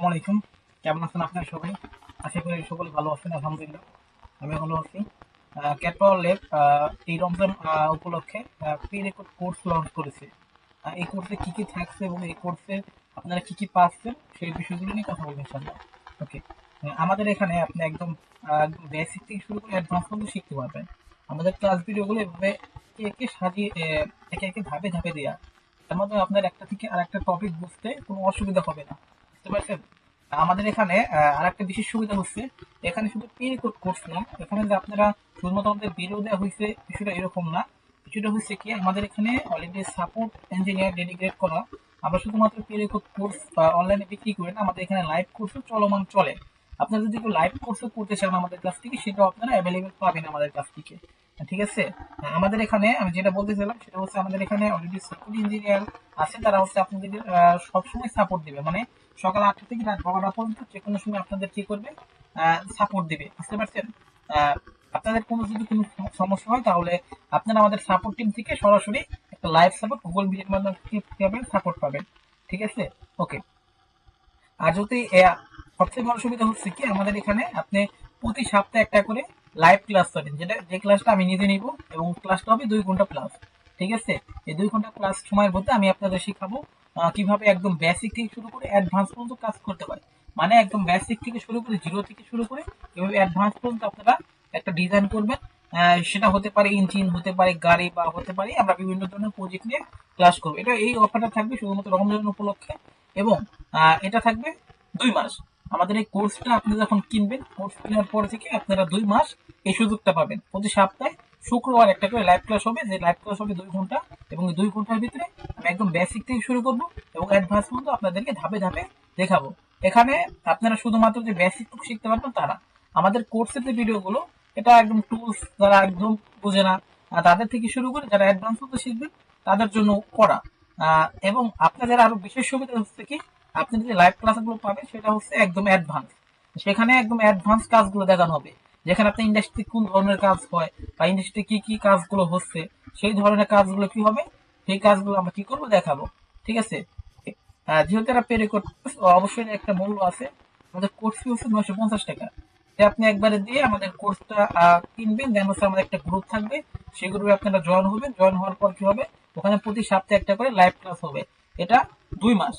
আলাইকুম। কেমন আছেন আপনারা সবাই? আশা করি সকলে ভালো আছেন। আলহামদুলিল্লাহ আমি ভালো আছি। ক্যাট পাওয়ার ল্যাব এই রমজান উপলক্ষে প্রি রেকর্ড কোর্স লঞ্চ করেছে। এই কোর্সে কি কি থাকছে এবং এই কোর্সে আপনারা কি কি পাচ্ছেন সেই বিষয়গুলো নিয়ে কথা বলবো ইনশাআল্লাহ। ওকে, আমাদের এখানে আপনি একদম বেসিক থেকে শুরু করে অ্যাডভান্স পর্যন্ত শিখতে পারবেন। আমাদের ক্লাস ভিডিওগুলো এভাবে একে একে সাজিয়ে একে একে ধাপে ধাপে দেওয়া। তার মধ্যে আপনার একটা থেকে আরেকটা টপিক বুঝতে কোনো অসুবিধা হবে না। বুঝতে পারছেন? আমাদের এখানে আরেকটা বিশেষ সুবিধা হচ্ছে, এখানে শুধু প্রি রেকর্ড কোর্স না, এখানে যে আপনারা শুধুমাত্র আমাদের ভিডিও দেওয়া হয়েছে বিষয়টা এরকম না। কিছুটা হচ্ছে কি, আমাদের এখানে অলরেডি সাপোর্ট ইঞ্জিনিয়ার ডেডিকেট করা। আমরা শুধুমাত্র প্রি রেকর্ড কোর্স অনলাইনে বিক্রি করি না, আমাদের এখানে লাইভ কোর্সও চলমান চলে। আপনারা যদি কেউ লাইভ কোর্সও করতে চান আমাদের কাছ থেকে, সেটাও আপনারা অ্যাভেলেবেল পাবেন আমাদের কাছ থেকে। ঠিক আছে? আমাদের এখানে আমি যেটা বলতে চাইলাম সেটা হচ্ছে, আমাদের এখানে অলরেডি সাপোর্ট ইঞ্জিনিয়ার আছে, তারা হচ্ছে আপনাদের সবসময় সাপোর্ট দিবে। মানে সকাল 8টা থেকে রাত 12টা পর্যন্ত যে কোনো সময় আপনাদের কি করবে, সাপোর্ট দিবে। বুঝতে পারছেন? আহ, আপনাদের কোনো যদি কোনো সমস্যা হয়, তাহলে আপনারা আমাদের সাপোর্ট টিম থেকে সরাসরি একটা লাইভ সাপোর্ট গুগল মিটের মাধ্যমে সাপোর্ট পাবেন। ঠিক আছে? ওকে। আর যদি সবচেয়ে বড় সুবিধা হচ্ছে কি, আমাদের এখানে আপনি প্রতি সপ্তাহে একটা করে লাইভ ক্লাস পাবেন, যেটা যে ক্লাসটা আমি নিজে নিব, এবং ক্লাসটা হবে 2 ঘন্টা প্লাস। ঠিক আছে? এই 2 ঘন্টা প্লাস সময়ের মধ্যে আমি আপনাদের শেখাবো কিভাবে একদম বেসিক থেকে শুরু করে অ্যাডভান্স পর্যন্ত কাজ করতে পারে। মানে একদম বেসিক থেকে শুরু করে, জিরো থেকে শুরু করে কিভাবে অ্যাডভান্স পর্যন্ত আপনারা একটা ডিজাইন করবেন। সেটা হতে পারে ইঞ্জিন, হতে পারে গাড়ি, বা হতে পারে আমরা বিভিন্ন ধরনের প্রজেক্ট নিয়ে ক্লাস করবো। এটা এই অফারটা থাকবে শুধুমাত্র রমজান উপলক্ষে, এবং এটা থাকবে 2 মাস। আমাদের এই কোর্সটা আপনি যখন কিনবেন, কোর্স কেনার পর থেকে আপনারা 2 মাস এই সুযোগটা পাবেন। প্রতি সপ্তাহে শুক্রবার একটা করে লাইভ ক্লাস হবে, যে লাইভ ক্লাস হবে 2 ঘন্টা, এবং এই 2 ঘন্টার ভিতরে আমি একদম বেসিক থেকে শুরু করবো, এবং অ্যাডভান্স পর্যন্ত আপনাদেরকে ধাপে ধাপে দেখাবো। এখানে আপনারা শুধুমাত্র যে বেসিক শিখতে পারবেন তারা, আমাদের কোর্সের যে ভিডিওগুলো, এটা একদম টুলস যারা একদম বোঝে না, তাদের থেকে শুরু করে যারা অ্যাডভান্স পর্যন্ত শিখবেন তাদের জন্য করা। এবং আপনাদের আরো বিশেষ সুবিধা হচ্ছে কি, আপনি যে লাইভ ক্লাসগুলো পাবেন সেটা হচ্ছে একদম অ্যাডভান্স। সেখানে একদম অ্যাডভান্স কাজগুলো দেখানো হবে, যেখানে আপনার ইন্ডাস্ট্রি কোন ধরনের কাজ হয়, বা ইন্ডাস্ট্রি কি কি কাজগুলো হচ্ছে, সেই ধরনের কাজগুলো কি হবে, সেই কাজগুলো আমরা কি করবো, দেখাবো। ঠিক আছে? যেহেতু এরা পে রেকর্ড, অবশ্যই একটা মূল্য আছে। আমাদের কোর্স ফি হচ্ছে 950 টাকা। এটা আপনি একবারে দিয়ে আমাদের কোর্সটা কিনবেন, দেন হচ্ছে আমাদের একটা গ্রুপ থাকবে, সেই গ্রুপে আপনারা জয়েন হবেন। জয়েন হওয়ার পর কি হবে, ওখানে প্রতি সপ্তাহে একটা করে লাইভ ক্লাস হবে। এটা 2 মাস।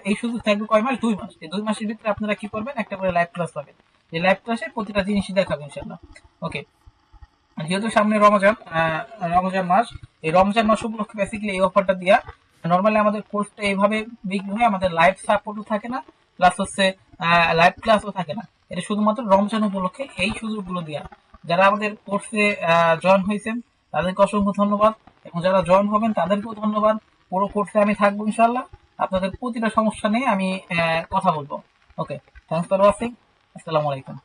এই সুযোগ থাকবে কয় মাস? 2 মাস। এই 2 মাসের ভিতরে আপনারা কি করবেন, একটা করে লাইভ ক্লাস পাবেন। এই লাইভ ক্লাসে প্রতিটা জিনিসই দেখাবেন ইনশাআল্লাহ। ওকে। যেহেতু সামনে রমজান, রমজান মাস, এই রমজান মাস উপলক্ষে বেসিক্যালি এই অফারটা দিয়া। নর্মালি আমাদের কোর্সটা এইভাবে বিক্রি হয়, আমাদের লাইভ সাপোর্টও থাকে না, প্লাস হচ্ছে লাইভ ক্লাসও থাকে না। এটা শুধুমাত্র রমজান উপলক্ষে এই সুযোগগুলো দিয়া। যারা আমাদের কোর্সে জয়েন হয়েছেন তাদেরকে অসংখ্য ধন্যবাদ, এবং যারা জয়েন হবেন তাদেরকেও ধন্যবাদ। পুরো কোর্সে আমি থাকবো ইনশাল্লাহ, আপনাদের প্রতিটা সমস্যা নিয়ে আমি কথা বলবো। ওকে, থ্যাংকস ফর ওয়াচিং। আসসালামু আলাইকুম।